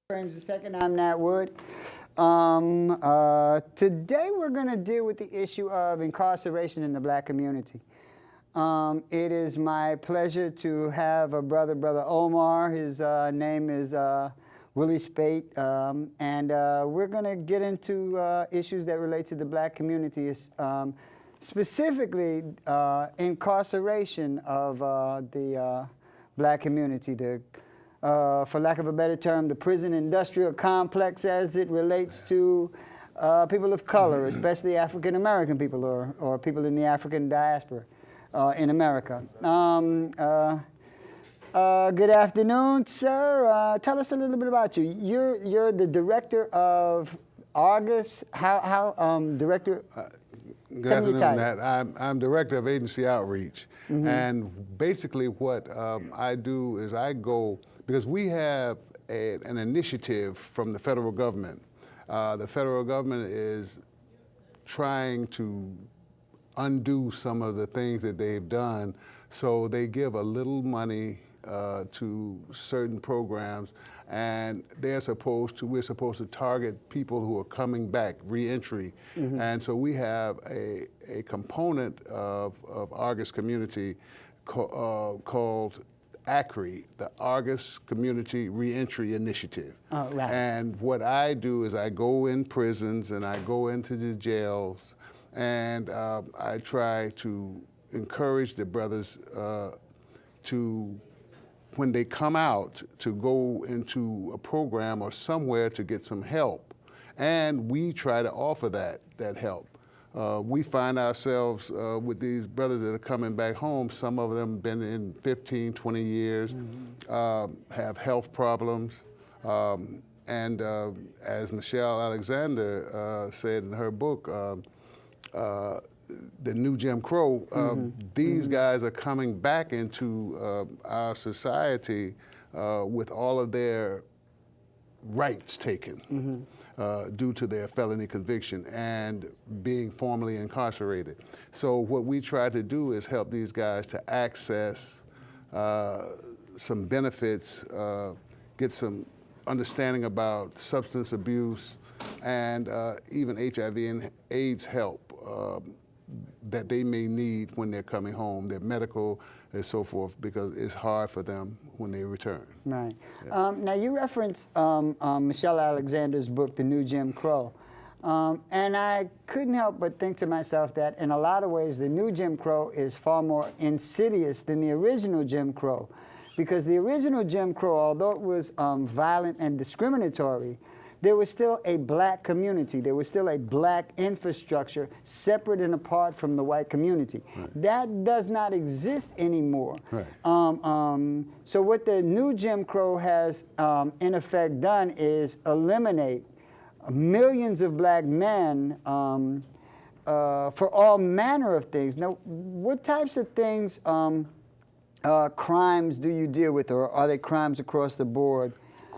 Frames a second. I'm Nat Wood. Today we're going to deal with the issue of incarceration in the black community. It is my pleasure to have a brother Omar. His name is Willie Speight, and we're going to get into issues that relate to the black community, specifically incarceration of the black community, for lack of a better term, the prison industrial complex as it relates to people of color, especially African American people or people in the African diaspora in America. Good afternoon, sir. Tell us a little bit about you. You're the director of Argus. Director? Good afternoon, Nat. I'm director of agency outreach. And basically what I do is I go, because we have an initiative from the federal government. The federal government is trying to undo some of the things that they've done, so they give a little money to certain programs, and we're supposed to target people who are coming back, reentry. And so we have a component of Argus community called ACRI, the Argus Community Reentry Initiative. Oh, right. And what I do is I go in prisons and I go into the jails, and I try to encourage the brothers to, when they come out, to go into a program or somewhere to get some help. And we try to offer that help. We find ourselves with these brothers that are coming back home. Some of them been in 15, 20 years, have health problems. And as Michelle Alexander said in her book, The New Jim Crow, these guys are coming back into our society with all of their rights taken due to their felony conviction and being formally incarcerated. So what we try to do is help these guys to access some benefits, get some understanding about substance abuse, and even HIV and AIDS help that they may need when they're coming home, their medical and so forth, because it's hard for them when they return. Right. Yeah. Now you referenced Michelle Alexander's book, The New Jim Crow. And I couldn't help but think to myself that in a lot of ways, the new Jim Crow is far more insidious than the original Jim Crow. Because the original Jim Crow, although it was violent and discriminatory, there was still a black community. There was still a black infrastructure separate and apart from the white community. Right. That does not exist anymore. Right. So what the new Jim Crow has in effect done is eliminate millions of black men for all manner of things. Now, what types of things, crimes do you deal with, or are they crimes across the board?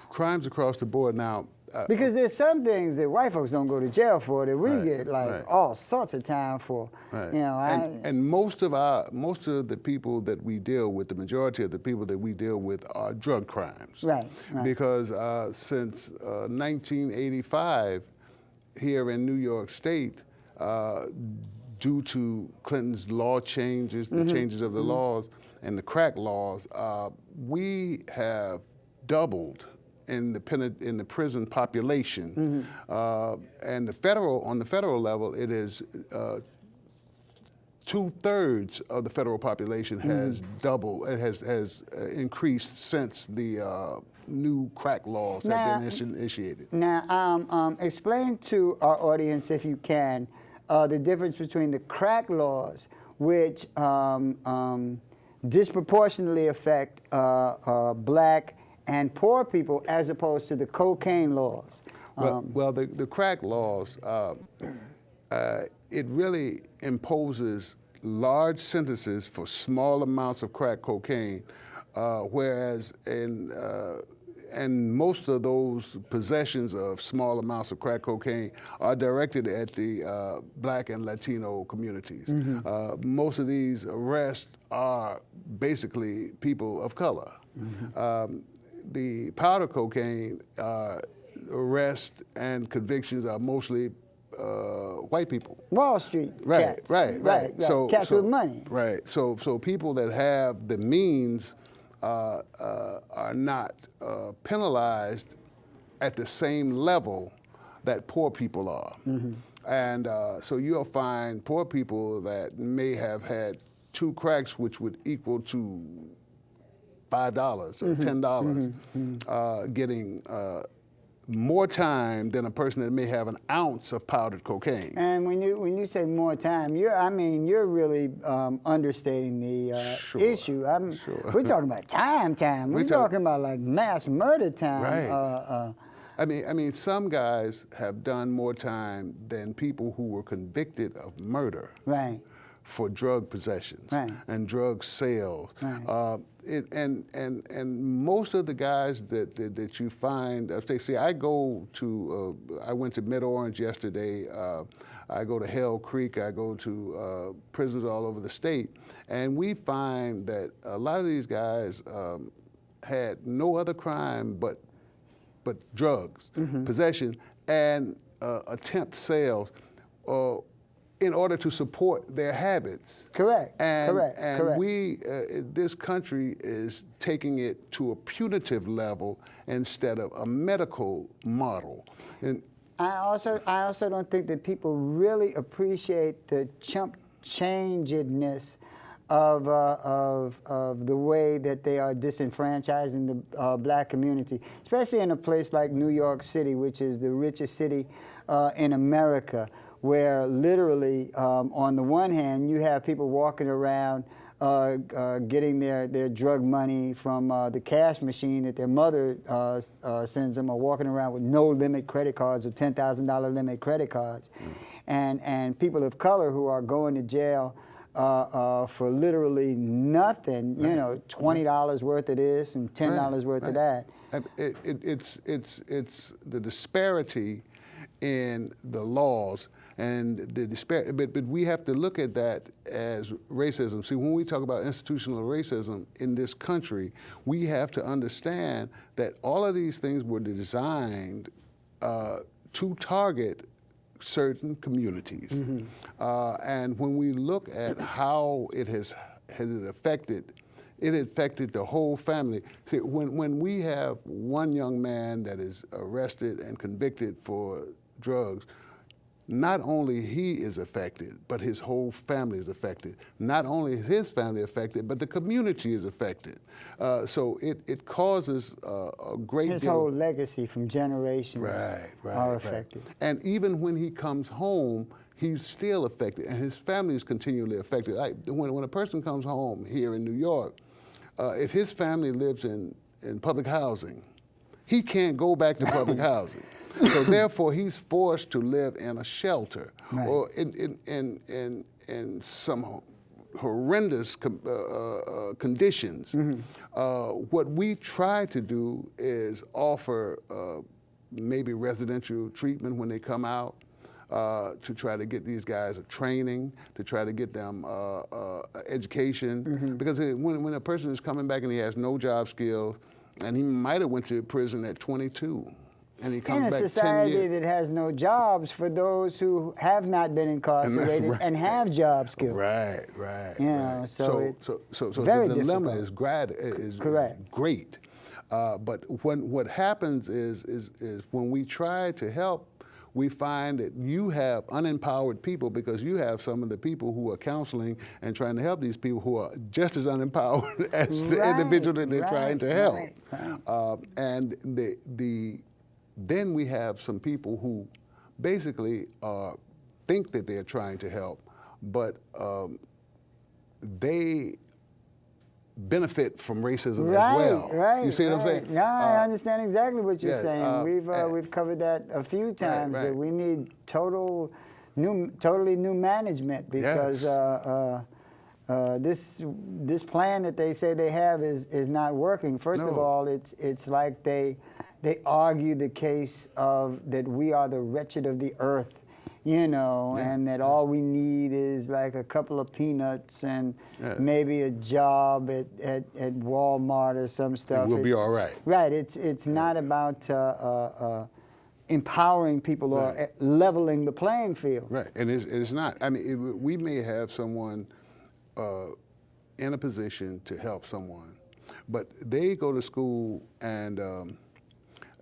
Crimes across the board now. Because there's some things that white folks don't go to jail for that we get all sorts of time for. Right. You know, and most of the people that we deal with, the majority of the people that we deal with are drug crimes. Right. Because since 1985, here in New York State, due to Clinton's law changes, the changes of the laws and the crack laws, we have doubled in the prison population, and on the federal level, it is 2/3 of the federal population has doubled. It has increased since the new crack laws have been initiated. Now, explain to our audience, if you can, the difference between the crack laws, which disproportionately affect black and poor people, as opposed to the cocaine laws. Well, the crack laws, it really imposes large sentences for small amounts of crack cocaine, whereas and most of those possessions of small amounts of crack cocaine are directed at the black and Latino communities. Most of these arrests are basically people of color. the powder cocaine arrests and convictions are mostly white people. Wall Street cats. Right. So cats with money. Right. So people that have the means are not penalized at the same level that poor people are. Mm-hmm. And so you'll find poor people that may have had 2 cracks, which would equal to $5 or $10, getting more time than a person that may have an ounce of powdered cocaine. And when you say more time, you're really understating the issue. We're talking about time. We're talking about like mass murder time. Right. I mean, some guys have done more time than people who were convicted of murder. Right. For drug possessions and drug sales. Right. And most of the guys that you find, see, I went to Mid-Orange yesterday, I go to Hell Creek, I go to prisons all over the state, and we find that a lot of these guys had no other crime but drugs, possession, and attempt sales, in order to support their habits. Correct. And we, this country is taking it to a punitive level instead of a medical model. And I also don't think that people really appreciate the chump changedness of the way that they are disenfranchising the black community, especially in a place like New York City, which is the richest city in America, where literally, on the one hand, you have people walking around getting their drug money from the cash machine that their mother sends them, or walking around with no limit credit cards or $10,000 limit credit cards, and people of color who are going to jail for literally nothing, $20 worth of this and $10 worth of that. It's the disparity in the laws and the disparity, but we have to look at that as racism. See, when we talk about institutional racism in this country, we have to understand that all of these things were designed to target certain communities. And when we look at how it has affected the whole family. See, when we have one young man that is arrested and convicted for drugs, not only he is affected, but his whole family is affected. Not only is his family affected, but the community is affected. So it causes a great deal. His whole legacy from generations are affected. Right. And even when he comes home, he's still affected, and his family is continually affected. When a person comes home here in New York, if his family lives in public housing, he can't go back to public housing. So therefore, he's forced to live in a shelter or in some horrendous conditions. What we try to do is offer maybe residential treatment when they come out, to try to get these guys a training, to try to get them education. Because when a person is coming back and he has no job skills, and he might have went to prison at 22, and he comes back 10 years. In a society that has no jobs for those who have not been incarcerated and have job skills. Right. So it's very the dilemma is correct. Great. But what happens is when we try to help, we find that you have unempowered people, because you have some of the people who are counseling and trying to help these people who are just as unempowered as the individual that they're trying to help. And then we have some people who basically think that they're trying to help, but they benefit from racism as well. You see what I'm saying? No, I understand exactly what you're saying. We've covered that a few times. That we need totally new management, because this plan that they say they have is not working. First of all, it's like they argue the case of that we are the wretched of the earth. you know, Yeah. and that all we need is like a couple of peanuts and Yeah. maybe a job at Walmart or some stuff. We'll be all right. Right. It's not about empowering people or Right. leveling the playing field. Right, and it's not. I mean, we may have someone in a position to help someone, but they go to school and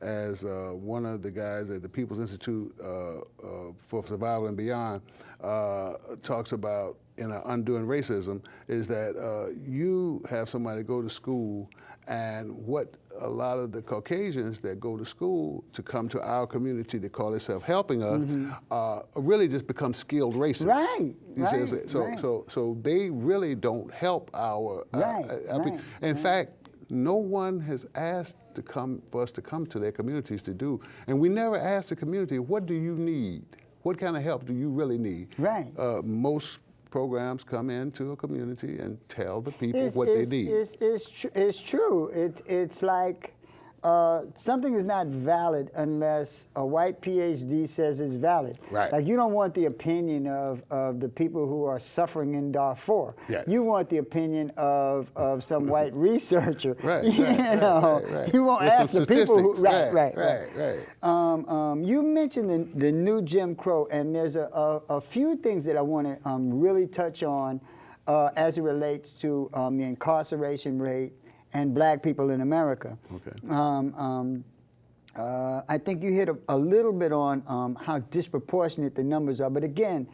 as one of the guys at the People's Institute for Survival and Beyond talks about in Undoing Racism, is that you have somebody go to school, and what a lot of the Caucasians that go to school to come to our community to call themselves helping us really just become skilled racists. Right, You see what I'm right, saying? So, right. so they really don't help our Right. In fact, no one has asked for us to come to their communities to do, and we never ask the community, what do you need? What kind of help do you really need? Right. Most programs come into a community and tell the people what they need. It's true. It's like something is not valid unless a white PhD says it's valid. Right. Like you don't want the opinion of the people who are suffering in Darfur. Yes. You want the opinion of some white researcher. Right. You know, right. you won't With ask some the people who. statistics. Right. You mentioned the new Jim Crow, and there's a few things that I want to really touch on as it relates to the incarceration rate and black people in America. Okay. I think you hit a little bit on how disproportionate the numbers are, but again,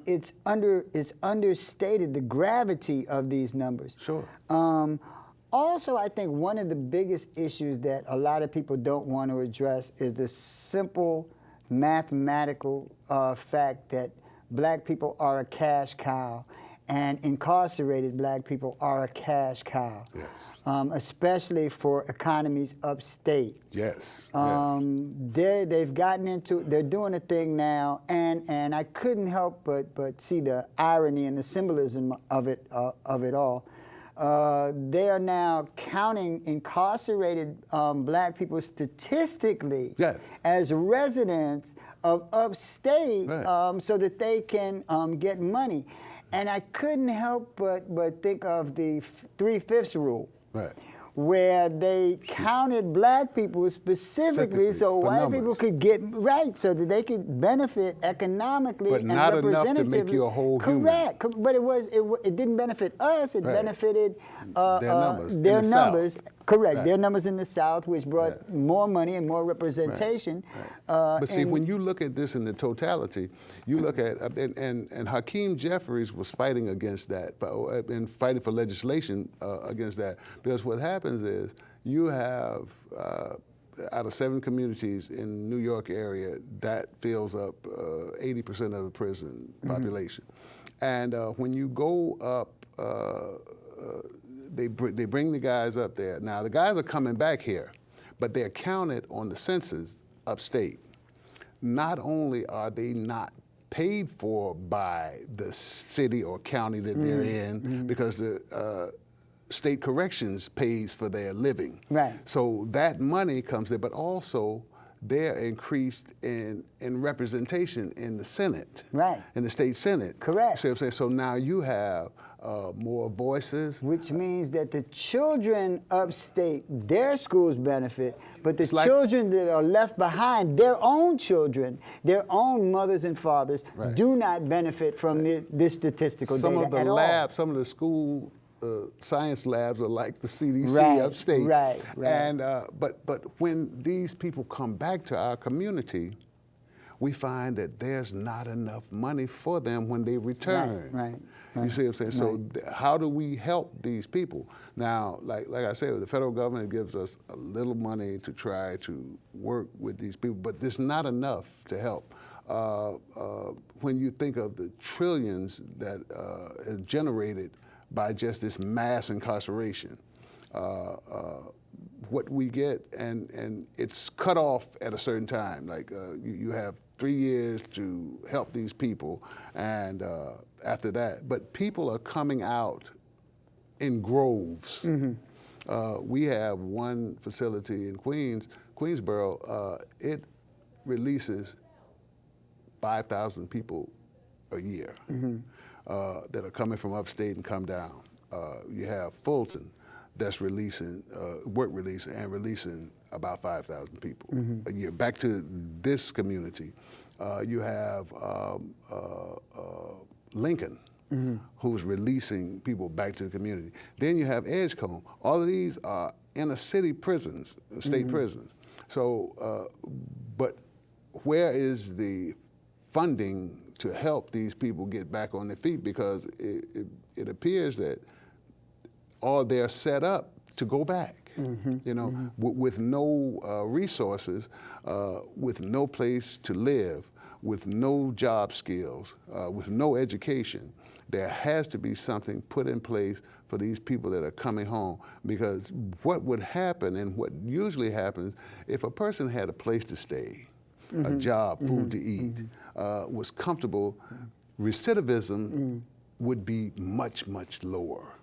it's understated the gravity of these numbers. Sure. Also, I think one of the biggest issues that a lot of people don't want to address is the simple mathematical fact that black people are a cash cow, and incarcerated black people are a cash cow. Yes. Especially for economies upstate. Yes. They've gotten into, they're doing a thing now, and I couldn't help but see the irony and the symbolism of it all. They are now counting incarcerated black people statistically Yes. as residents of upstate, Right. so that they can get money. And I couldn't help but think of the 3/5 rule. Right. Where they counted black people specifically so for white numbers. people could get right, so that they could benefit economically But and not enough to representatively. make you a whole human. Correct. But it didn't benefit us. It Right. benefited Their numbers in the South. Correct. Right. Their numbers in the South, which brought Right. more money and more representation. Right. But see, and- when you look at this in the totality, you look at, and Hakeem Jeffries was fighting against that, and fighting for legislation against that, because what happens is you have, out of 7 communities in New York area, that fills up 80% of the prison population. And when you go up, they bring the guys up there. Now, the guys are coming back here, but they're counted on the census upstate. Not only are they not paid for by the city or county that they're in, because the state corrections pays for their living. Right. So that money comes there, but also they're increased in representation in the Senate. Right. In the state Senate. Correct. See what I'm saying? So now you have more voices. Which means that the children upstate, their schools benefit, but the like- children that are left behind, their own children, their own mothers and fathers, Right. do not benefit from this statistical Some data of the at all. labs, some of the school science labs are like the CDC Right, upstate. right. And but when these people come back to our community, we find that there's not enough money for them when they return. Right. You see what I'm saying? So how do we help these people? Now, like I said, the federal government gives us a little money to try to work with these people, but there's not enough to help. When you think of the trillions that is generated by just this mass incarceration, what we get, and it's cut off at a certain time. Like you have 3 years to help these people, and after that, but people are coming out in groves. We have one facility in Queensboro. It releases 5,000 people a year that are coming from upstate and come down. You have Fulton that's releasing, work release and releasing about 5,000 people a year. Back to this community, you have Lincoln, who's releasing people back to the community. Then you have Edgecombe. All of these are inner city prisons, state prisons. So, but where is the funding to help these people get back on their feet? Because it appears that they're set up to go back. You know, with no resources, with no place to live, with no job skills, with no education. There has to be something put in place for these people that are coming home, because what would happen, and what usually happens, if a person had a place to stay, a job, food to eat, was comfortable, recidivism would be much, much lower.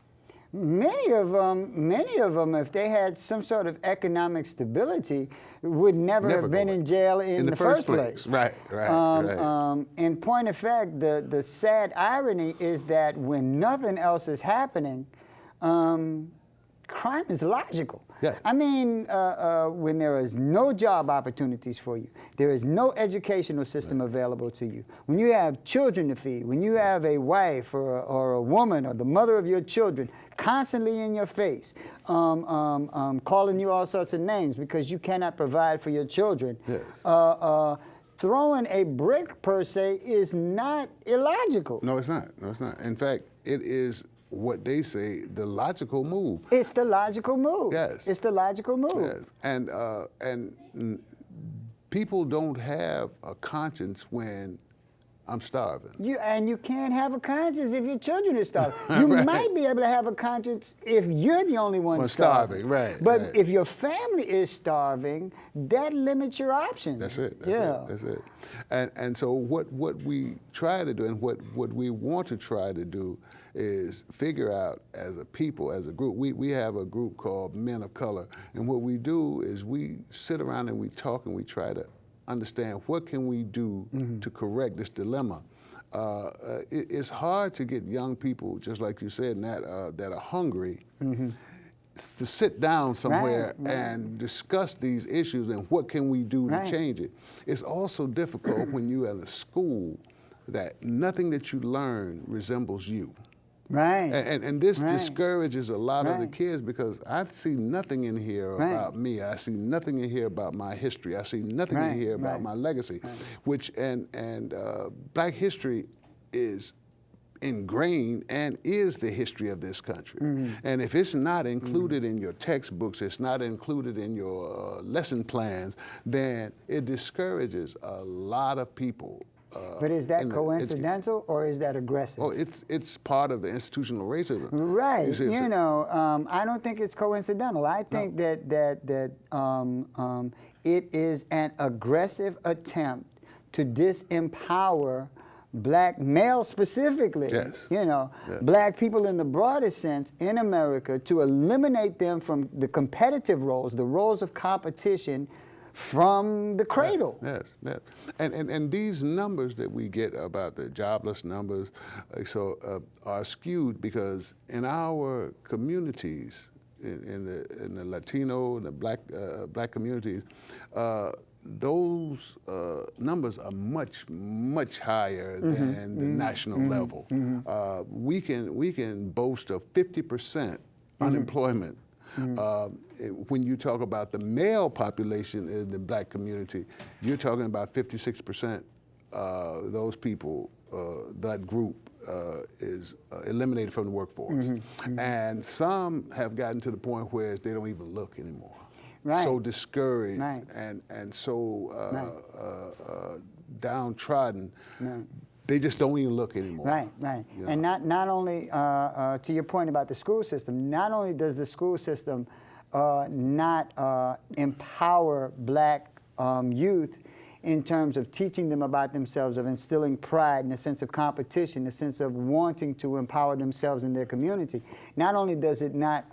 Many of them, if they had some sort of economic stability, would never have been in jail in the first place. Right, right. In point of fact, the sad irony is that when nothing else is happening, crime is logical. Yeah. I mean, when there is no job opportunities for you, there is no educational system available to you, when you have children to feed, when you have a wife or a woman or the mother of your children constantly in your face, calling you all sorts of names because you cannot provide for your children, throwing a brick per se is not illogical. No, it's not. No, it's not. In fact, it is what they say, the logical move. It's the logical move. Yes. It's the logical move. Yes. And people don't have a conscience when I'm starving. You can't have a conscience if your children are starving. You might be able to have a conscience if you're the only one starving. Right. But if your family is starving, that limits your options. That's it. That's it. And so what we try to do, and what we want to try to do, is figure out as a people, as a group. We have a group called Men of Color, and what we do is we sit around and we talk and we try to understand what can we do to correct this dilemma. It's hard to get young people, just like you said, that are hungry, to sit down somewhere and discuss these issues and what can we do to change it. It's also difficult when you're in a school that nothing that you learn resembles you. Right. And this discourages a lot of the kids, because I see nothing in here about me. I see nothing in here about my history. I see nothing in here about my legacy, which and Black history is ingrained and is the history of this country. And if it's not included in your textbooks, it's not included in your lesson plans, then it discourages a lot of people. But is that coincidental or is that aggressive? Oh, it's part of the institutional racism. Right. You know, I don't think it's coincidental. I think that it is an aggressive attempt to disempower Black males specifically, you know, Black people in the broadest sense in America, to eliminate them from the competitive roles, the roles of competition, from the cradle. Yes. And these numbers that we get about the jobless numbers are skewed, because in our communities, in the Latino and the Black communities, those numbers are much higher than the national level. We can boast of 50% unemployment. When you talk about the male population in the Black community, you're talking about 56%. Those people, that group, is eliminated from the workforce. And some have gotten to the point where they don't even look anymore. So discouraged and so downtrodden. They just don't even look anymore. Right. You know? And not only, to your point about the school system, not only does the school system not empower Black youth in terms of teaching them about themselves, of instilling pride and a sense of competition, a sense of wanting to empower themselves in their community, not only does it not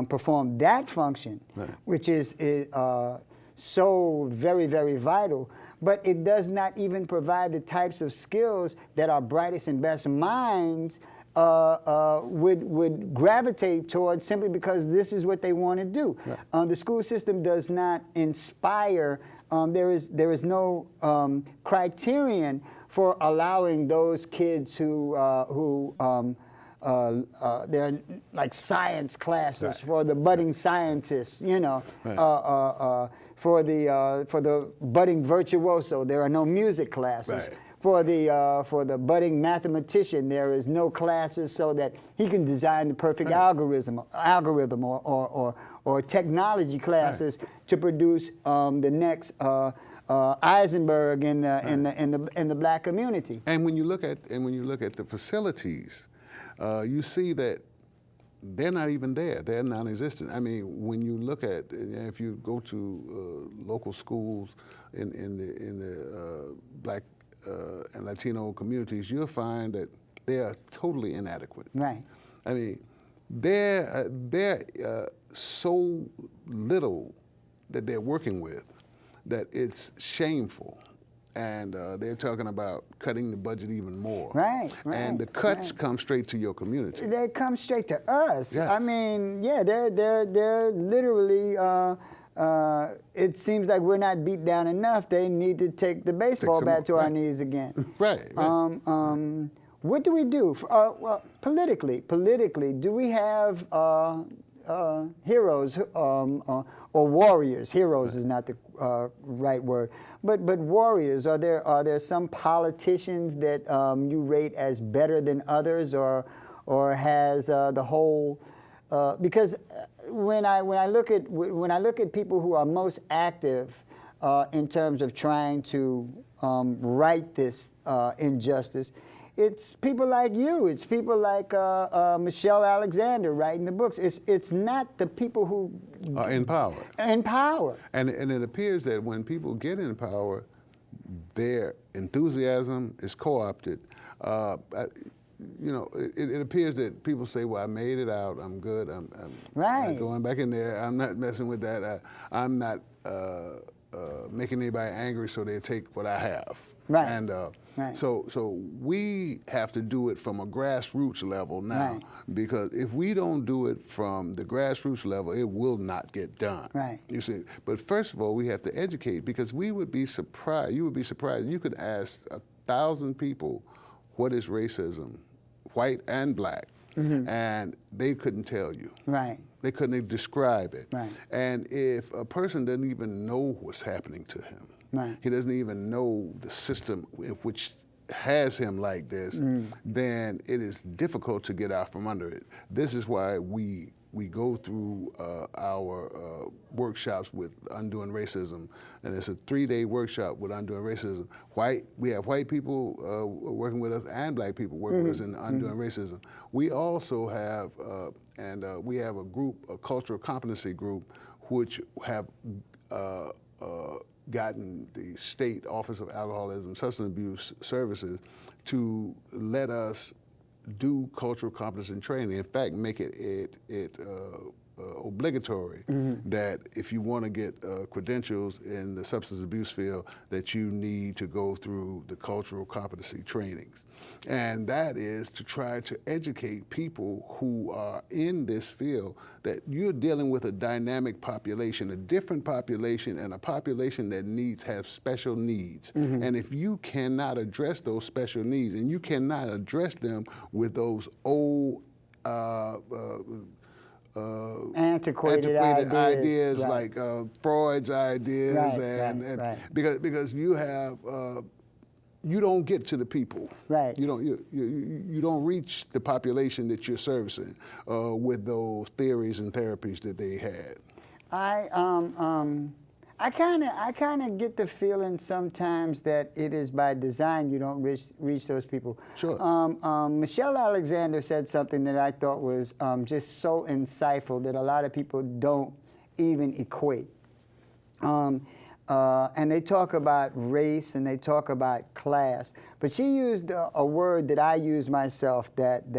perform that function, which is so very, very vital, but it does not even provide the types of skills that our brightest and best minds would gravitate towards, simply because this is what they want to do. Right. The school system does not inspire. There is no criterion for allowing those kids who they're like science classes, right, for the budding scientists, you know, right, for the budding virtuoso, there are no music classes. Right. For the budding mathematician, there is no classes so that he can design the perfect algorithm or technology classes, right, to produce the next Eisenberg in the black community. And when you look at the facilities, you see that they're not even there. They're non-existent. I mean, when you look at, if you go to local schools in the black and Latino communities, you'll find that they are totally inadequate. Right. I mean, they're so little that they're working with that it's shameful. And they're talking about cutting the budget even more. Right, right. And the cuts come straight to your community. They come straight to us. Yes. I mean, yeah, they're literally. It seems like we're not beat down enough. They need to take the baseball bat to our knees again. Right. What do we do? Well, politically, do we have heroes or warriors? Heroes is not the right word, but warriors. Are there some politicians that you rate as better than others, or has the whole? Because when I look at people who are most active in terms of trying to right this injustice, it's people like you. It's people like Michelle Alexander writing the books. It's not the people who are in power. In power. And it appears that when people get in power, their enthusiasm is co-opted. You know, it appears that people say, "Well, I made it out. I'm good. I'm right, not going back in there. I'm not messing with that. I'm not making anybody angry, so they take what I have." Right. And right. So we have to do it from a grassroots level now, right, because if we don't do it from the grassroots level, it will not get done. Right. You see, but first of all, we have to educate, because we would be surprised. You would be surprised. You could ask 1,000 people, what is racism, white and black, mm-hmm, and they couldn't tell you. Right. They couldn't describe it. Right. And if a person doesn't even know what's happening to him, right, he doesn't even know the system which has him like this, then it is difficult to get out from under it. This is why we go through our workshops with Undoing Racism, and it's a 3-day workshop with Undoing Racism. We have white people working with us and black people working with us in Undoing Racism. We also have, we have a group, a cultural competency group, which have gotten the State Office of Alcoholism and Substance Abuse Services to let us do cultural competency training. In fact, make it obligatory that if you want to get credentials in the substance abuse field, that you need to go through the cultural competency trainings. And that is to try to educate people who are in this field that you're dealing with a dynamic population, a different population, and a population that have special needs. And if you cannot address those special needs, and you cannot address them with those old antiquated ideas right, like Freud's ideas, right, right. Because you have you don't get to the people. Right. You don't reach the population that you're servicing with those theories and therapies that they had. I kind of get the feeling sometimes that it is by design you don't reach those people. Sure. Michelle Alexander said something that I thought was just so insightful that a lot of people don't even equate. And they talk about race and they talk about class, but she used a word that I use myself, that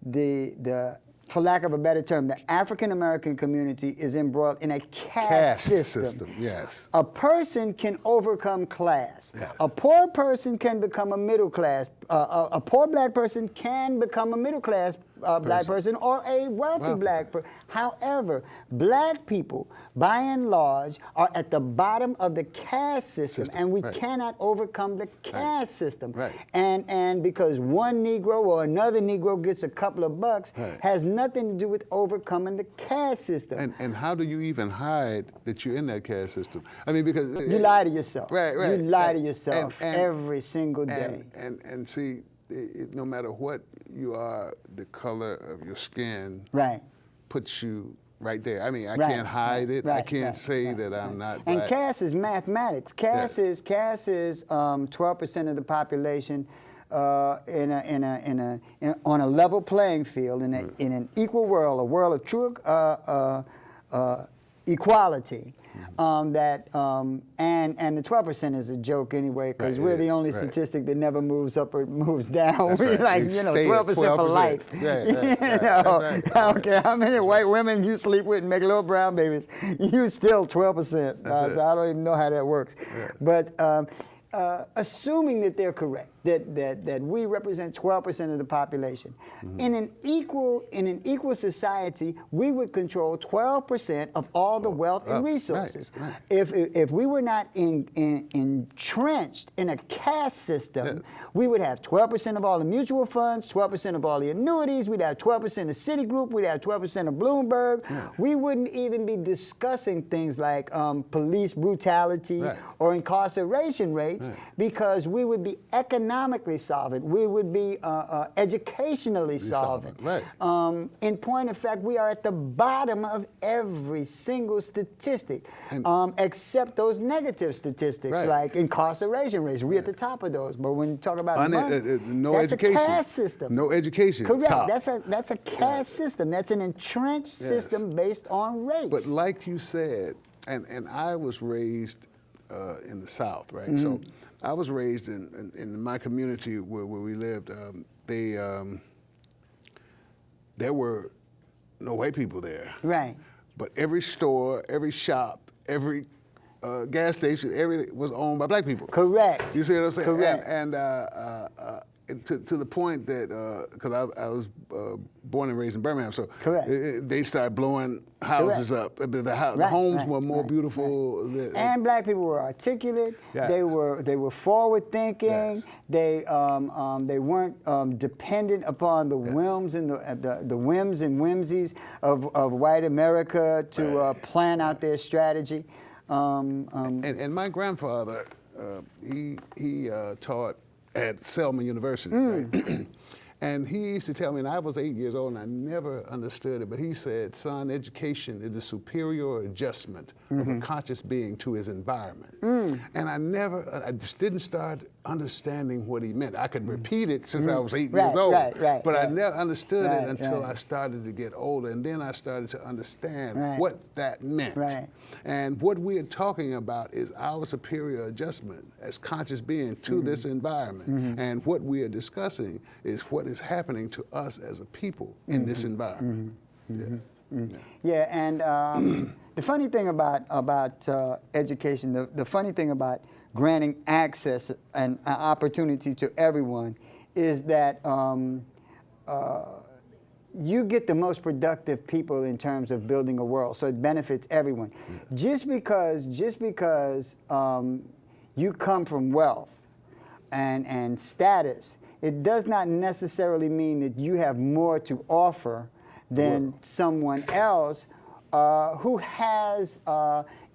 the for lack of a better term, the African American community is embroiled in a caste system. Yes. A person can overcome class. Yes. A poor person can become a middle class. A poor black person can become a middle class black person or a wealthy black person. However, black people, by and large, are at the bottom of the caste system, and we cannot overcome the caste system. Right. And because one Negro or another Negro gets a couple of bucks has nothing to do with overcoming the caste system. And how do you even hide that you're in that caste system? I mean, because you lie to yourself. Right. You lie to yourself every single day. And see, no matter what you are, the color of your skin puts you right there. I mean, I can't hide it. I can't say that I'm not. And caste is mathematics. Caste is 12% of the population on a level playing field in an equal world, a world of true equality. And the 12% is a joke anyway, because we're the only statistic that never moves up or moves down. We're like, 12% for life. I don't care how many white women you sleep with and make little brown babies, you still 12%. So I don't even know how that works. But assuming that they're correct, that we represent 12% of the population, in an equal society, we would control 12% of all the wealth and resources. If we were not entrenched in a caste system, we would have 12% of all the mutual funds, 12% of all the annuities, we'd have 12% of Citigroup, we'd have 12% of Bloomberg. We wouldn't even be discussing things like police brutality or incarceration rates, because we would be economically solvent. We would be educationally solvent. In point of fact, we are at the bottom of every single statistic, except those negative statistics like incarceration rates. We're at the top of those. But when you talk about money, that's education. A caste system. No education. Correct. Top. That's a caste system. That's an entrenched system based on race. But like you said, and I was raised in the South, right? So I was raised in my community where we lived. There were no white people there. Right. But every store, every shop, every gas station, everything was owned by black people. Correct. You see what I'm saying? Correct. And to the point that, because I was born and raised in Birmingham, so they started blowing houses up. The homes were more beautiful. And black people were articulate. They were forward thinking. They weren't dependent upon the whims and the whims and whimsies of white America to plan out their strategy. And my grandfather, he taught at Selma University, right? And he used to tell me, and I was 8 years old and I never understood it, but he said, son, education is the superior adjustment of a conscious being to his environment. And I just didn't start understanding what he meant. I could repeat it since I was 8 years old, but I never understood it until I started to get older, and then I started to understand what that meant. And what we are talking about is our superior adjustment as conscious being to this environment. And what we are discussing is what is happening to us as a people in this environment. And the funny thing about education, the funny thing about granting access and opportunity to everyone is that you get the most productive people in terms of building a world, so it benefits everyone. Just because you come from wealth and status, it does not necessarily mean that you have more to offer than someone else who has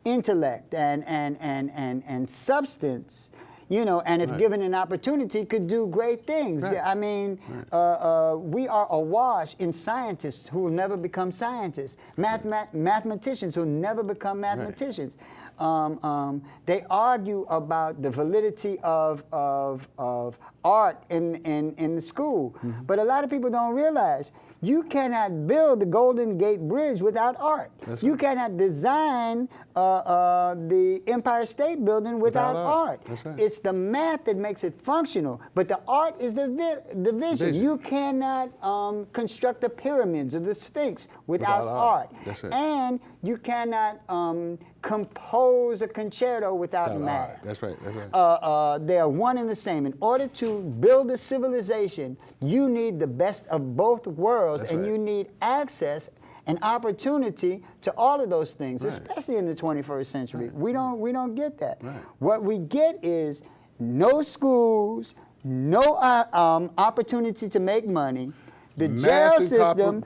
intellect and substance, and if given an opportunity, could do great things. I mean, we are awash in scientists who will never become scientists, mathematicians who will never become mathematicians. They argue about the validity of art in the school, but a lot of people don't realize You cannot build the Golden Gate Bridge without art. That's You right. cannot design the Empire State Building without art. That's right. It's the math that makes it functional, but the art is the vision. You cannot construct the pyramids or the Sphinx without art. That's right. And you cannot compose a concerto without math. Art. That's right. That's right. They are one and the same. In order to build a civilization, you need the best of both worlds, That's and right. you need access and opportunity to all of those things, Right. especially in the 21st century. Right. We don't get that. Right. What we get is no schools, no opportunity to make money. The jail system,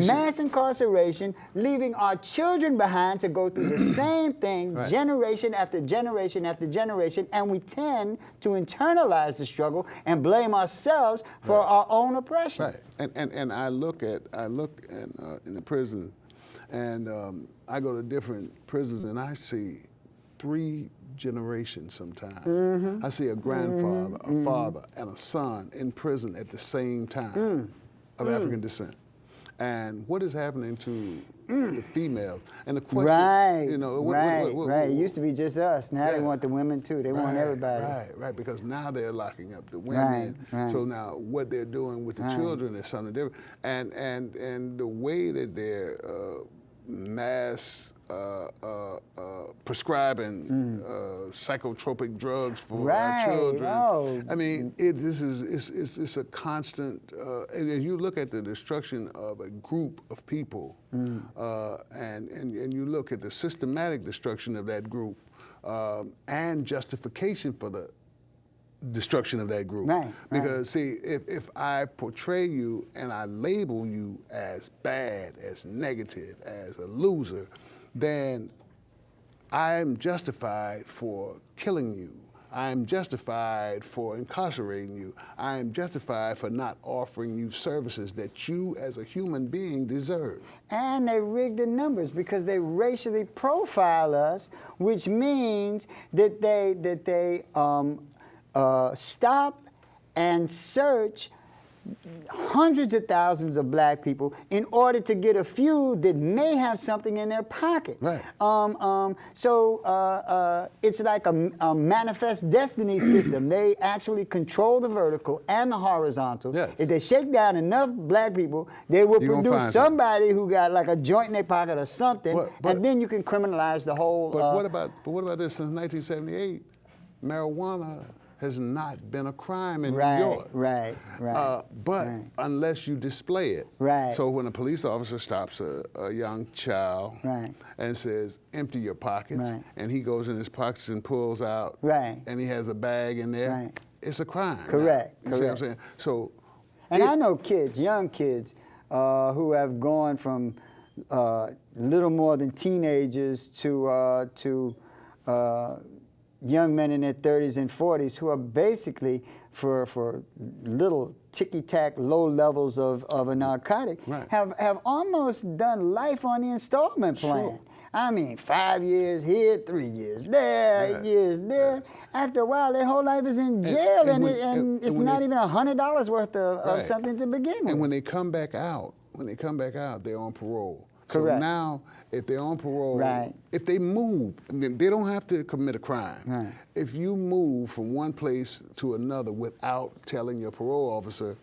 mass incarceration, leaving our children behind to go through the same thing Right. generation after generation after generation, and we tend to internalize the struggle and blame ourselves for our own oppression. Right, and I look in the prison, and I go to different prisons, and I see 3 generations sometimes. Mm-hmm. I see a grandfather, a father, and a son in prison at the same time of African descent. And what is happening to the females? And the question, Right, you know, right. It used to be just us. Now they want the women too. They want everybody. Right, because now they're locking up the women. Right. So now what they're doing with the children is something different. And the way that they're mass prescribing psychotropic drugs for our children. Oh. I mean, it's a constant. And you look at the destruction of a group of people, and you look at the systematic destruction of that group, and justification for the destruction of that group. Right. Because see, if I portray you and I label you as bad, as negative, as a loser, then I'm justified for killing you. I'm justified for incarcerating you. I'm justified for not offering you services that you as a human being deserve. And they rig the numbers because they racially profile us, which means that they stop and search hundreds of thousands of black people in order to get a few that may have something in their pocket. Right. So it's like a manifest destiny system. They actually control the vertical and the horizontal. Yes. If they shake down enough black people, they will produce somebody who got like a joint in their pocket or something, and then you can criminalize the whole. But what about this? Since 1978, marijuana has not been a crime in New York. Right. But unless you display it. Right. So when a police officer stops a young child and says, empty your pockets, and he goes in his pockets and pulls out, and he has a bag in there, it's a crime. Correct. You see what I'm saying? So, and I know kids, young kids, who have gone from little more than teenagers to young men in their 30s and 40s who are basically, for little ticky-tack, low levels of a narcotic, have almost done life on the installment plan. Sure. I mean, 5 years here, 3 years there, 8 years there. After a while, their whole life is in jail, and it's not even $100 worth of something to begin with. And when they come back out, they're on parole. Correct. So now, if they're on parole, if they move, they don't have to commit a crime. If you move from one place to another without telling your parole officer,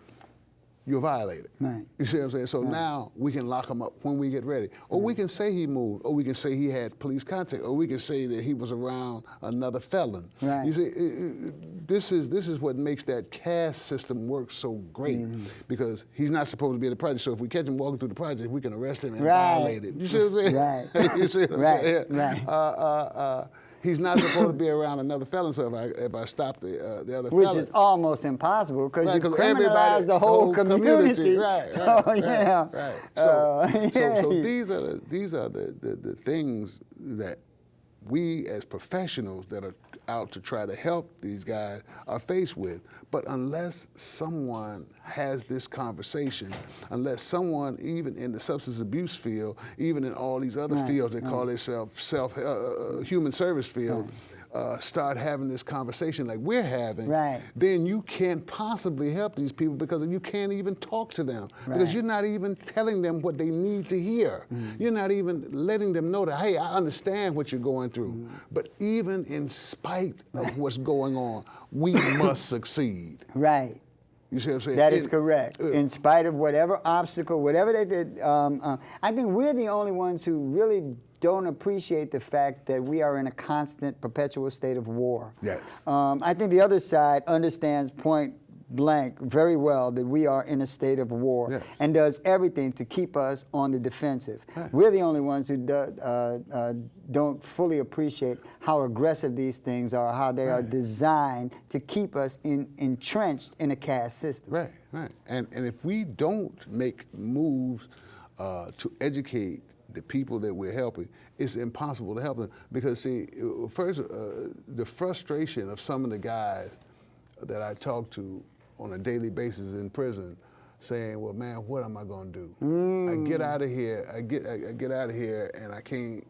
you're violated. You see what I'm saying? So now we can lock him up when we get ready. Or we can say he moved, or we can say he had police contact, or we can say that he was around another felon. You see, this is what makes that caste system work so great, because he's not supposed to be in the project. So if we catch him walking through the project, we can arrest him and violate it. You see what I'm saying? You see what I'm saying? He's not supposed to be around another felon. So if I stop the other felon, which is almost impossible because you criminalize the whole community. So these are the things that we as professionals that are out to try to help these guys are faced with. But unless someone has this conversation, unless someone, even in the substance abuse field, even in all these other fields that call themselves human service field, start having this conversation like we're having, right. then you can't possibly help these people because you can't even talk to them Right. because you're not even telling them what they need to hear. You're not even letting them know that, hey, I understand what you're going through. But even in spite of what's going on, we must succeed. Right. You see what I'm saying? That is correct. In spite of whatever obstacle, whatever they did, I think we're the only ones who really don't appreciate the fact that we are in a constant, perpetual state of war. Yes. I think the other side understands point blank very well that we are in a state of war, yes. and does everything to keep us on the defensive. Right. We're the only ones who don't fully appreciate how aggressive these things are, how they are designed to keep us entrenched in a caste system. Right, right. And if we don't make moves to educate the people that we're helping, it's impossible to help them. Because see, first, the frustration of some of the guys that I talk to on a daily basis in prison, saying, "Well, man, what am I going to do? I get out of here. I get out of here, and I can't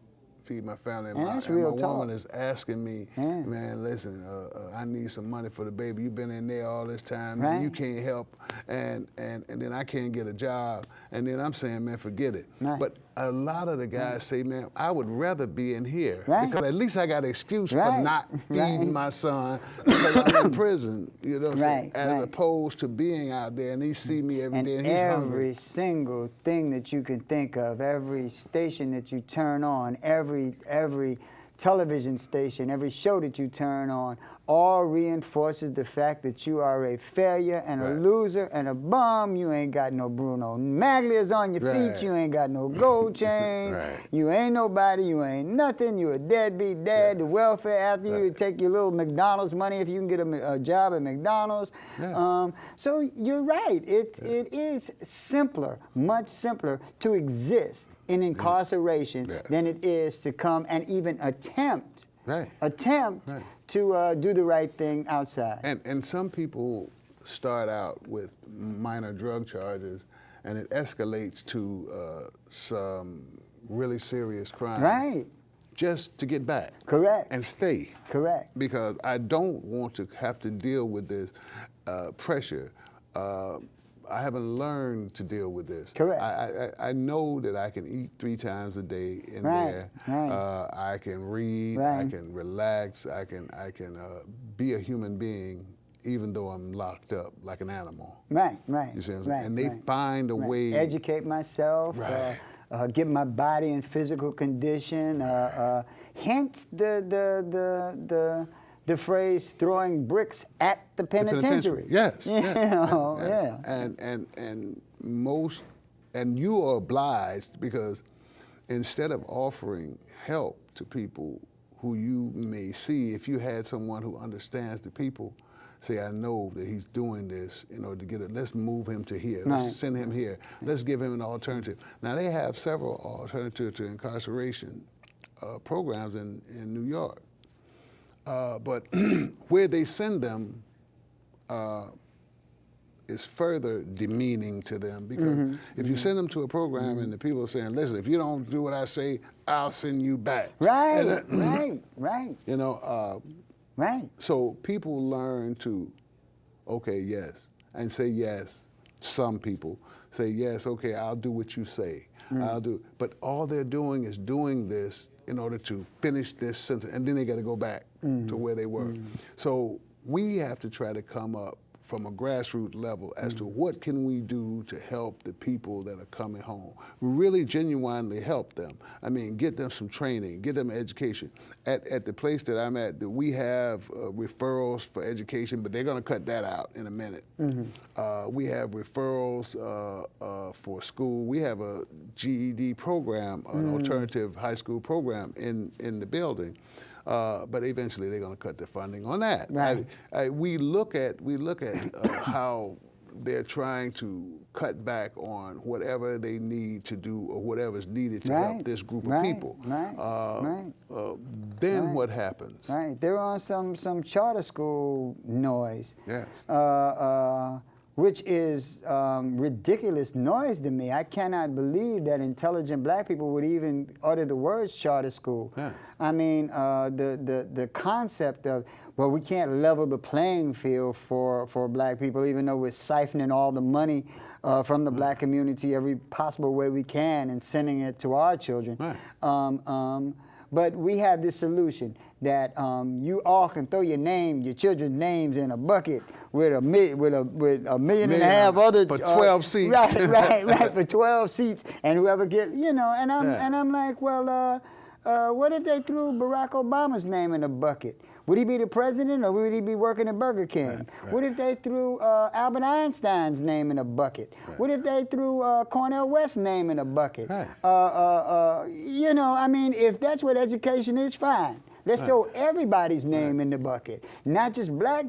feed my family. And my woman is asking me, man, listen, I need some money for the baby. You've been in there all this time, and you can't help, and then I can't get a job, and then I'm saying, man, forget it. But a lot of the guys say, man, I would rather be in here because at least I got an excuse for not feeding my son because I'm in prison, you know, as opposed to being out there and he see me every day and he's hungry. Every single thing that you can think of, every station that you turn on, every television station, every show that you turn on, all reinforces the fact that you are a failure and a loser and a bum. You ain't got no Bruno Maglias on your feet. You ain't got no gold chains. You ain't nobody. You ain't nothing. You a deadbeat dad. The welfare after you take your little McDonald's money if you can get a job at McDonald's. So you're right. It is simpler, much simpler to exist in incarceration than it is to come and even attempt to do the right thing outside. And some people start out with minor drug charges, and it escalates to some really serious crime. Just to get back. And stay. Because I don't want to have to deal with this pressure. I haven't learned to deal with this. I know that I can eat 3 times a day in there. I can read. I can relax. I can be a human being, even though I'm locked up like an animal. You see what I'm saying? And they find a way. Educate myself. Get my body in physical condition. Hence the phrase "throwing bricks at the penitentiary." And you are obliged, because instead of offering help to people who you may see, if you had someone who understands the people, say, I know that he's doing this in order to get it. Let's move him to here. Let's send him here. Let's give him an alternative. Now, they have several alternative to incarceration programs in New York. But where they send them is further demeaning to them, because if you send them to a program and the people are saying, listen, if you don't do what I say, I'll send you back. You know, so people learn to, okay, yes, and say yes. Some people say yes, okay, I'll do what you say. I'll do. But all they're doing is doing this in order to finish this sentence, and then they got to go back to where they were. So we have to try to come up from a grassroots level as to what can we do to help the people that are coming home. Really genuinely help them. I mean, get them some training, get them education. At the place that I'm at, we have referrals for education, but they're gonna cut that out in a minute. We have referrals for school. We have a GED program, an alternative high school program in the building. But eventually they're going to cut the funding on that. We look at how they're trying to cut back on whatever they need to do or whatever's needed to help this group of people. Then what happens? They're on some charter school noise. which is ridiculous noise to me. I cannot believe that intelligent black people would even utter the words charter school. Yeah. I mean, the concept of, well, we can't level the playing field for black people, even though we're siphoning all the money from the black community every possible way we can and sending it to our children. Right. But we have this solution that you all can throw your children's names in a bucket with a million and a half other for 12 seats. Right, for 12 seats, and whoever get, and I'm like, well, what if they threw Barack Obama's name in a bucket? Would he be the president, or would he be working at Burger King? Right. What if they threw Albert Einstein's name in a bucket? Right. What if they threw Cornel West's name in a bucket? Right. I mean, if that's what education is, fine. Let's throw everybody's name in the bucket, not just black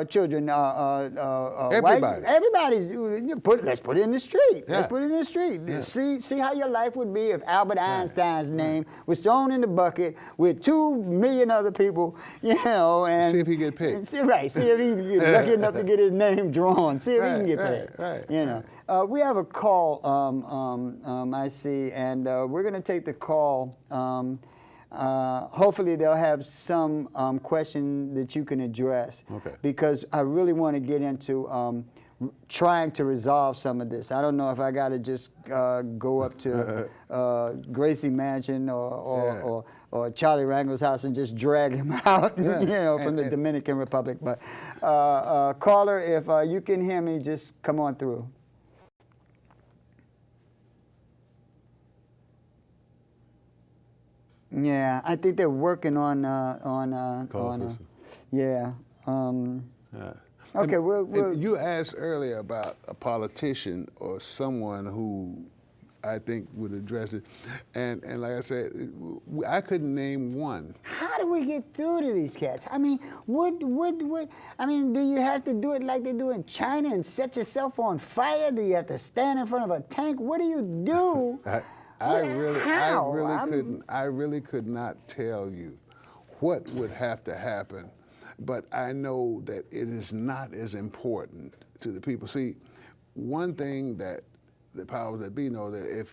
children, Everybody. white. Everybody's. Let's put it in the street. Yeah. Let's put it in the street. Yeah. See how your life would be if Albert Einstein's name was thrown in the bucket with 2 million other people, and see if he get picked. See if he's lucky enough to get his name drawn. See if he can get picked. Right. We have a call. I see, and we're going to take the call. Hopefully they'll have some question that you can address. Okay. Because I really want to get into trying to resolve some of this. I don't know if I got to just go up to Gracie Mansion or Charlie Rangel's house and just drag him out, from the Dominican Republic. But caller, if you can hear me, just come on through. Yeah, I think they're working on yeah. Okay, we'll You asked earlier about a politician or someone who I think would address it, and like I said, I couldn't name one. How do we get through to these cats? I mean, do you have to do it like they do in China and set yourself on fire? Do you have to stand in front of a tank? What do you do? I really could not tell you what would have to happen, but I know that it is not as important to the people. See, one thing that the powers that be know that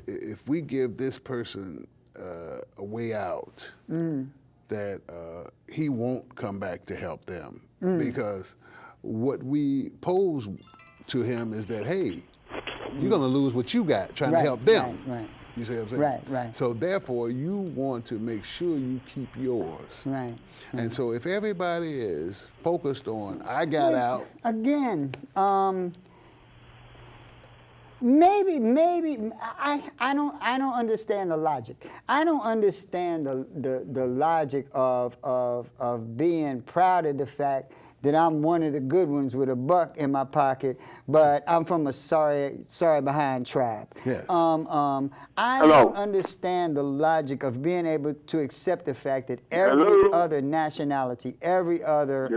if we give this person a way out, that he won't come back to help them, because what we pose to him is that, hey, you're going to lose what you got trying to help them. Right. You see what I'm saying? Right. So therefore, you want to make sure you keep yours. Right. And so if everybody is focused on, I got out. Again, maybe I don't understand the logic. I don't understand the logic of being proud of the fact that I'm one of the good ones with a buck in my pocket, but I'm from a sorry behind tribe. Yes. I don't understand the logic of being able to accept the fact that every other nationality, every other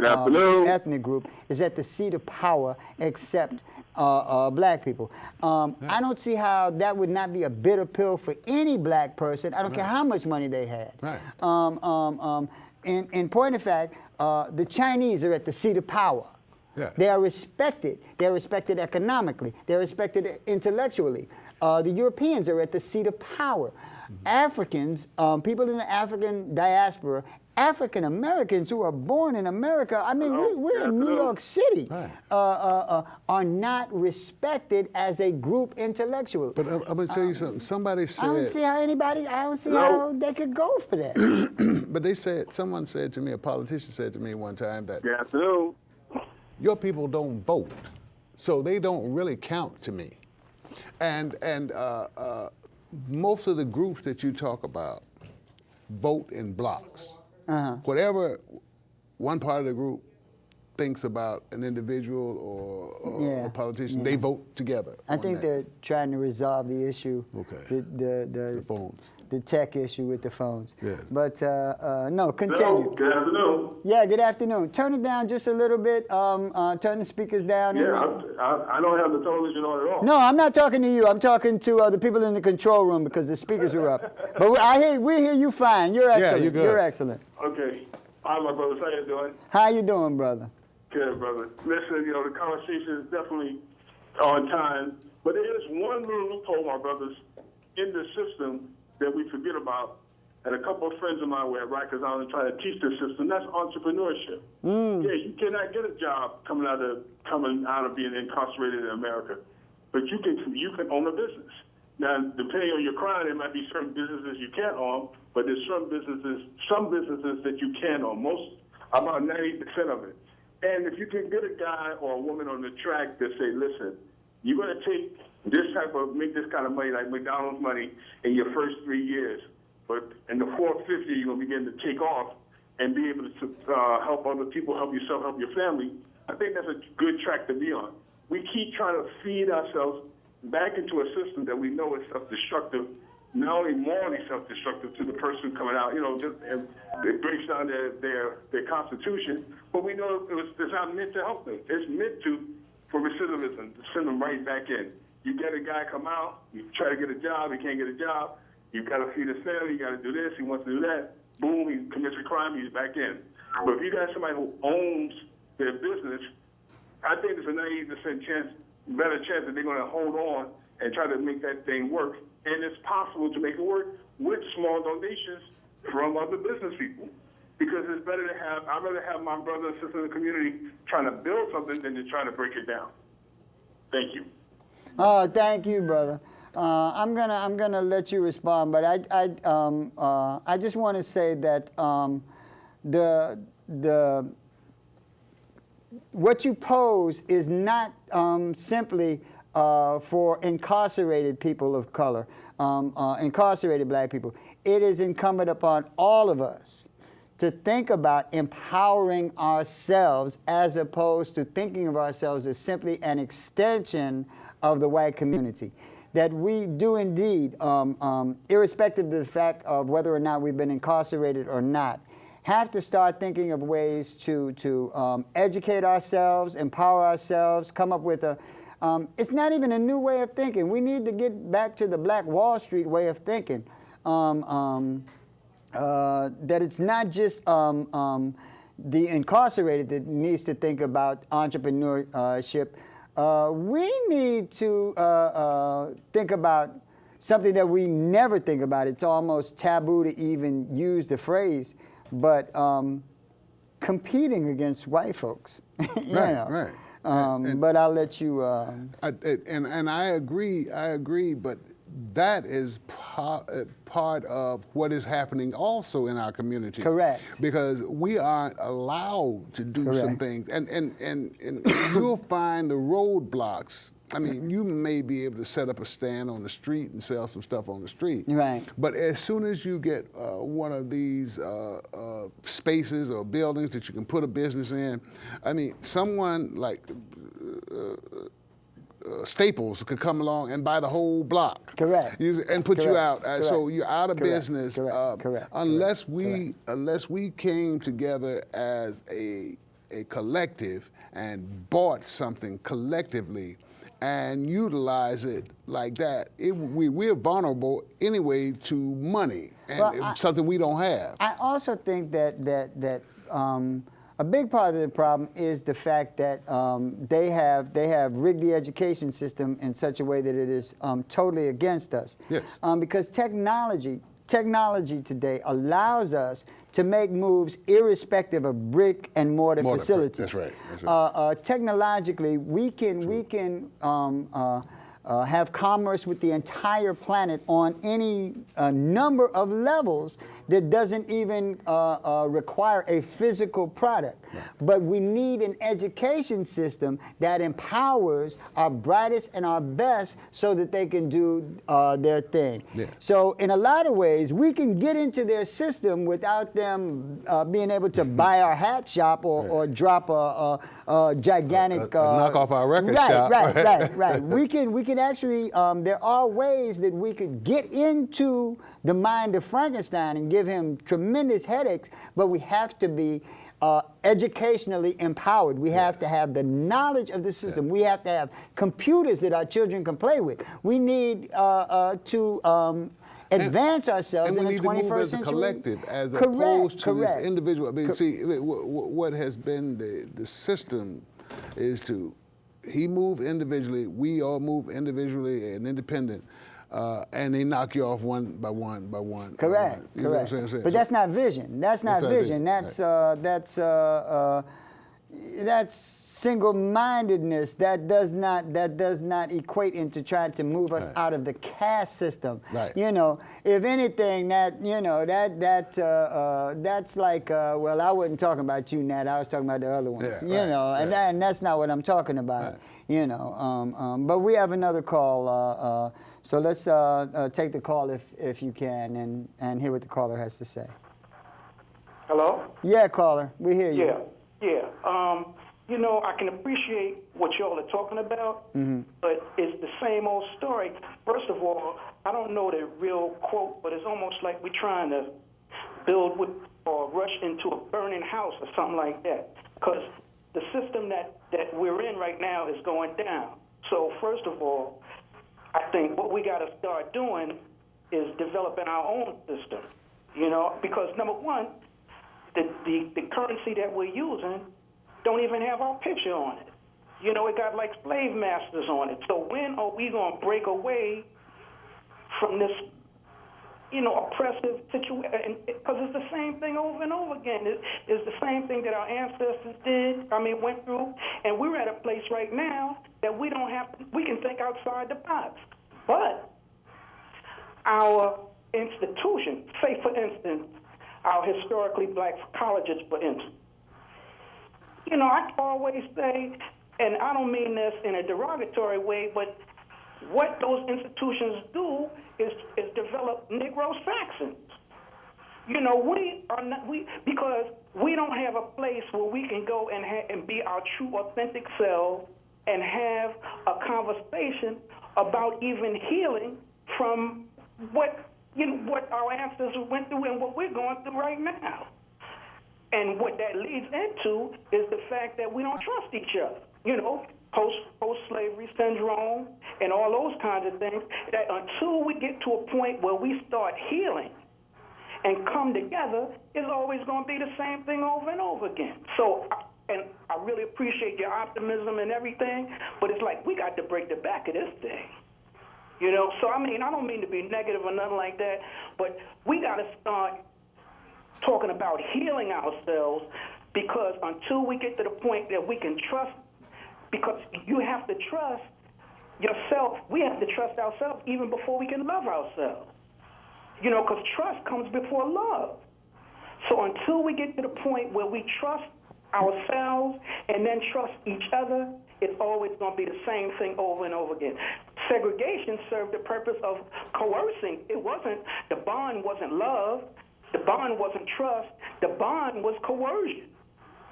ethnic group is at the seat of power except black people. I don't see how that would not be a bitter pill for any black person. I don't care how much money they had. Right. In point of fact, the Chinese are at the seat of power. Yeah. They are respected. They're respected economically. They're respected intellectually. The Europeans are at the seat of power. Africans, people in the African diaspora, African Americans who are born in America, I mean, we're in New York City, are not respected as a group intellectually. But I'm going to tell you something. Somebody said... I don't see how they could go for that. But someone said to me, a politician said to me one time that your people don't vote, so they don't really count to me. And most of the groups that you talk about vote in blocks. Whatever one part of the group thinks about an individual or a politician, they vote together. I think they're trying to resolve the issue, the phones. The tech issue with the phones. Yeah. But no, continue. Good afternoon. Yeah, good afternoon. Turn it down just a little bit. Turn the speakers down. Yeah, I don't have the television on at all. No, I'm not talking to you. I'm talking to the people in the control room because the speakers are up. But we hear you fine. You're excellent. Yeah, you're good. You're excellent. Okay. Hi, my brother. How you doing? How you doing, brother? Good, brother. Listen, the conversation is definitely on time, but there is one little loophole, my brothers, in the system that we forget about, and a couple of friends of mine were at Rikers Island trying to teach the system. That's entrepreneurship. Yeah, you cannot get a job coming out of being incarcerated in America, but you can own a business. Now, depending on your crime, there might be certain businesses you can't own, but there's some businesses that you can own. About 90% of it. And if you can get a guy or a woman on the track that say, listen, you're going to take make this kind of money, like McDonald's money, in your first 3 years, but in the fourth, fifth year, you're going to begin to take off and be able to help other people, help yourself, help your family. I think that's a good track to be on. We keep trying to feed ourselves back into a system that we know is self-destructive, not only morally self-destructive to the person coming out, it breaks down their constitution, but we know it's not meant to help them. It's meant for recidivism, to send them right back in. You get a guy come out, you try to get a job, he can't get a job, you've got to feed his family, you got to do this, he wants to do that, boom, he commits a crime, he's back in. But if you got somebody who owns their business, I think there's a 90% better chance that they're going to hold on and try to make that thing work. And it's possible to make it work with small donations from other business people. Because it's better to I'd rather have my brother and sister in the community trying to build something than to try to break it down. Thank you. Oh, thank you, brother. I'm gonna let you respond, but I just want to say that what you pose is not simply for incarcerated people of color, incarcerated black people. It is incumbent upon all of us to think about empowering ourselves as opposed to thinking of ourselves as simply an extension of the white community. That we do indeed, irrespective of the fact of whether or not we've been incarcerated or not, have to start thinking of ways to educate ourselves, empower ourselves, come up with it's not even a new way of thinking. We need to get back to the Black Wall Street way of thinking. That it's not just the incarcerated that needs to think about entrepreneurship. We need to think about something that we never think about. It's almost taboo to even use the phrase, but competing against white folks. Right. But I'll let you. And I agree, but that is part of what is happening also in our community. Correct. Because we aren't allowed to do some things, and you'll find the roadblocks. I mean, you may be able to set up a stand on the street and sell some stuff on the street. Right. But as soon as you get one of these spaces or buildings that you can put a business in, I mean, someone like Staples could come along and buy the whole block. Correct. And put you out. Correct. So you're out of business. Correct. Unless we came together as a collective and bought something collectively and utilize it like that, we're vulnerable anyway to money and something we don't have. I also think that a big part of the problem is the fact that they have rigged the education system in such a way that it is totally against us. Yes. Because technology today allows us to make moves irrespective of brick and mortar facilities. That's right. Technologically, we can have commerce with the entire planet on any number of levels that doesn't even require a physical product. Right. But we need an education system that empowers our brightest and our best so that they can do their thing. Yeah. So in a lot of ways, we can get into their system without them being able to buy our hat shop or drop a gigantic knock off our record shop. Right. We can actually. There are ways that we could get into the mind of Frankenstein and give him tremendous headaches, but we have to be educationally empowered. We have to have the knowledge of the system. We have to have computers that our children can play with. We need to advance ourselves in the 21st century. And we need to move as a collective, as opposed to this individual. I mean, see, what has been the system is he moved individually, we all move individually and independent, and they knock you off one by one by one. Correct, you know correct. What I'm saying? But that's not vision. That's not vision. That's that's single-mindedness. That does not equate into trying to move us out of the caste system. Right. You know, if anything, that's like well, I wasn't talking about you, Nat. I was talking about the other ones. Yeah, you know, and that's not what I'm talking about. Right. You know, but we have another call. So let's take the call if you can and hear what the caller has to say. Hello? Yeah, caller, we hear you. Yeah. You know, I can appreciate what y'all are talking about, but it's the same old story. First of all, I don't know the real quote, but it's almost like we're trying to build with or rush into a burning house or something like that, because the system that we're in right now is going down. So first of all, I think what we got to start doing is developing our own system, you know, because number one, the currency that we're using don't even have our picture on it. You know, it got like slave masters on it. So when are we going to break away from this, you know, oppressive situation? Because it's the same thing over and over again. It's the same thing that our ancestors went through. And we're at a place right now that we can think outside the box. But our institution, say for instance, our historically black colleges, for instance, you know, I always say, and I don't mean this in a derogatory way, but what those institutions do is develop Negro Saxons. You know, because we don't have a place where we can go and be our true, authentic selves and have a conversation about even healing from what our ancestors went through and what we're going through right now. And what that leads into is the fact that we don't trust each other. You know, post-slavery syndrome and all those kinds of things, that until we get to a point where we start healing and come together, it's always going to be the same thing over and over again. So, and I really appreciate your optimism and everything, but it's like we got to break the back of this thing. You know, so I mean, I don't mean to be negative or nothing like that, but we got to start talking about healing ourselves, because until we get to the point that we can trust, because you have to trust yourself, we have to trust ourselves even before we can love ourselves. You know, because trust comes before love. So until we get to the point where we trust ourselves and then trust each other, it's always going to be the same thing over and over again. Segregation served the purpose of coercing. The bond wasn't love. The bond wasn't trust. The bond was coercion,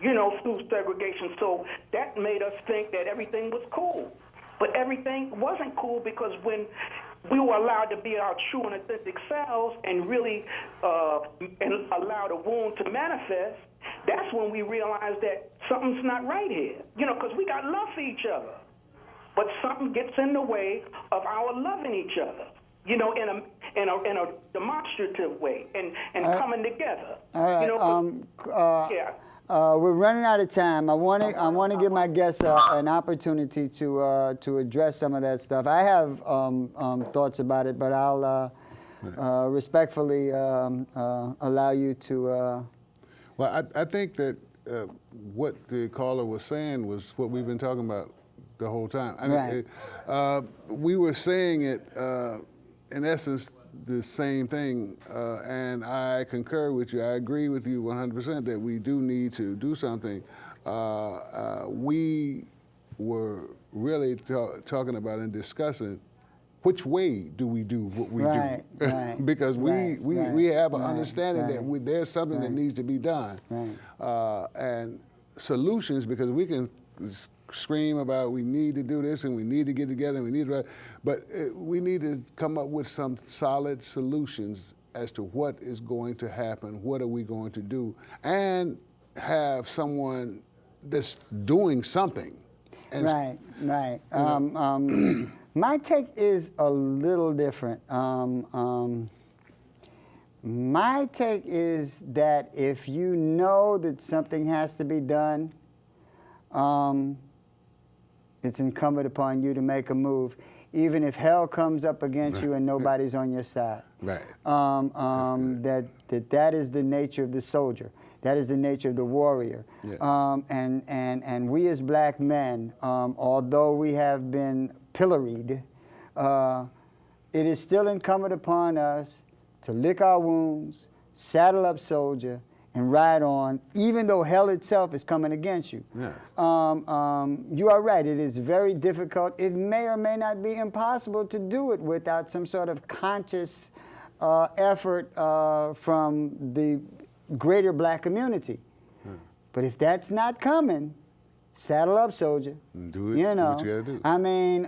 you know, through segregation. So that made us think that everything was cool. But everything wasn't cool, because when we were allowed to be our true and authentic selves and really and allow the wound to manifest, that's when we realized that something's not right here. You know, because we got love for each other, but something gets in the way of our loving each other. You know, in a demonstrative way and coming together. All right. You know, yeah. We're running out of time. I want to give my guests an opportunity to address some of that stuff. I have thoughts about it, but I'll respectfully allow you to. Well, I think that what the caller was saying was what we've been talking about the whole time. I mean, we were saying it. In essence, the same thing, and I concur with you. I agree with you 100% that we do need to do something. We were really talking about and discussing which way do we do what we do, because we have an understanding that there's something that needs to be done, and solutions, because we can scream about we need to do this and we need to get together and we need to, but we need to come up with some solid solutions as to what is going to happen, what are we going to do, and have someone that's doing something. And My take is a little different. My take is that if you know that something has to be done, it's incumbent upon you to make a move, even if hell comes up against you and nobody's on your side. Right. That is the nature of the soldier. That is the nature of the warrior. Yeah. And we as black men, although we have been pilloried, it is still incumbent upon us to lick our wounds, saddle up soldier, and ride on, even though hell itself is coming against you. Yeah. You are right, it is very difficult. It may or may not be impossible to do it without some sort of conscious effort from the greater black community. But if that's not coming, saddle up, soldier. Do it. You know, what you gotta do. I mean,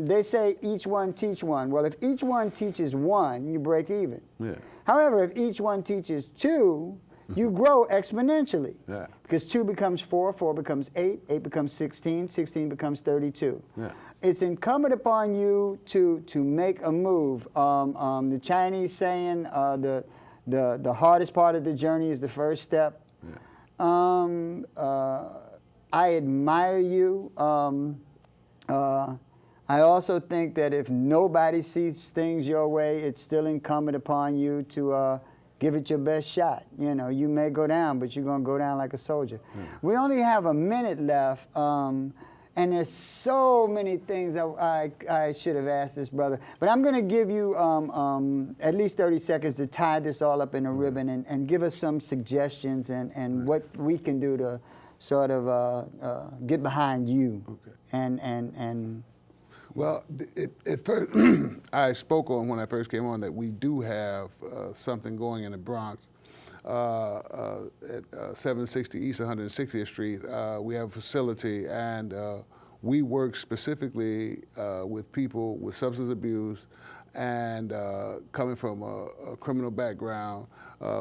they say each one teach one. Well, if each one teaches one, you break even. Yeah. However, if each one teaches two, you grow exponentially. Yeah. Because 2 becomes 4, 4 becomes 8, 8 becomes 16, 16 becomes 32. Yeah. It's incumbent upon you to make a move. The Chinese saying, the hardest part of the journey is the first step. Yeah. I admire you. I also think that if nobody sees things your way, it's still incumbent upon you to give it your best shot. You know, you may go down, but you're going to go down like a soldier. We only have a minute left, and there's so many things I should have asked this brother. But I'm going to give you at least 30 seconds to tie this all up in a ribbon and give us some suggestions and what we can do to sort of get behind you. Okay. And Well, at first, I spoke on when I first came on that we do have something going in the Bronx at 760 East 160th Street. We have a facility, and we work specifically with people with substance abuse and coming from a criminal background,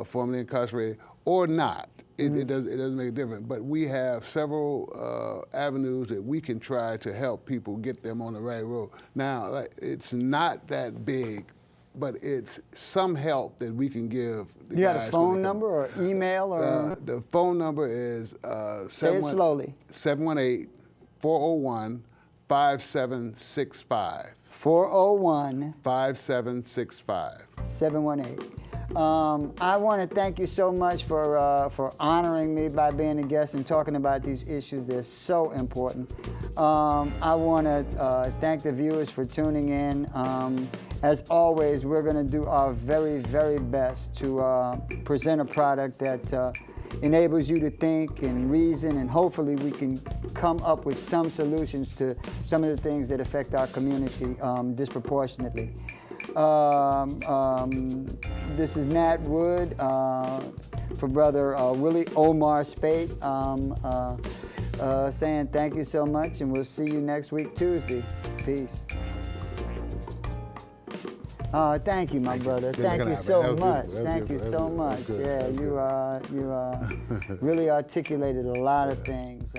formerly incarcerated or not. It doesn't make a difference. But we have several avenues that we can try to help people get them on the right road. Now, it's not that big, but it's some help that we can give the you got guys a phone when they come. number or email or? The phone number is Say it slowly. 718-401-5765. 401 5765. 718. I want to thank you so much for honoring me by being a guest and talking about these issues. They're so important. I want to thank the viewers for tuning in. As always, we're going to do our very, very best to present a product that enables you to think and reason, and hopefully we can come up with some solutions to some of the things that affect our community disproportionately. This is Nat Wood for Brother Willie Omar Speight, saying thank you so much, and we'll see you next week Tuesday. Peace. Thank you, my brother. Thank you so much. Thank you so much. Yeah, you really articulated a lot of things.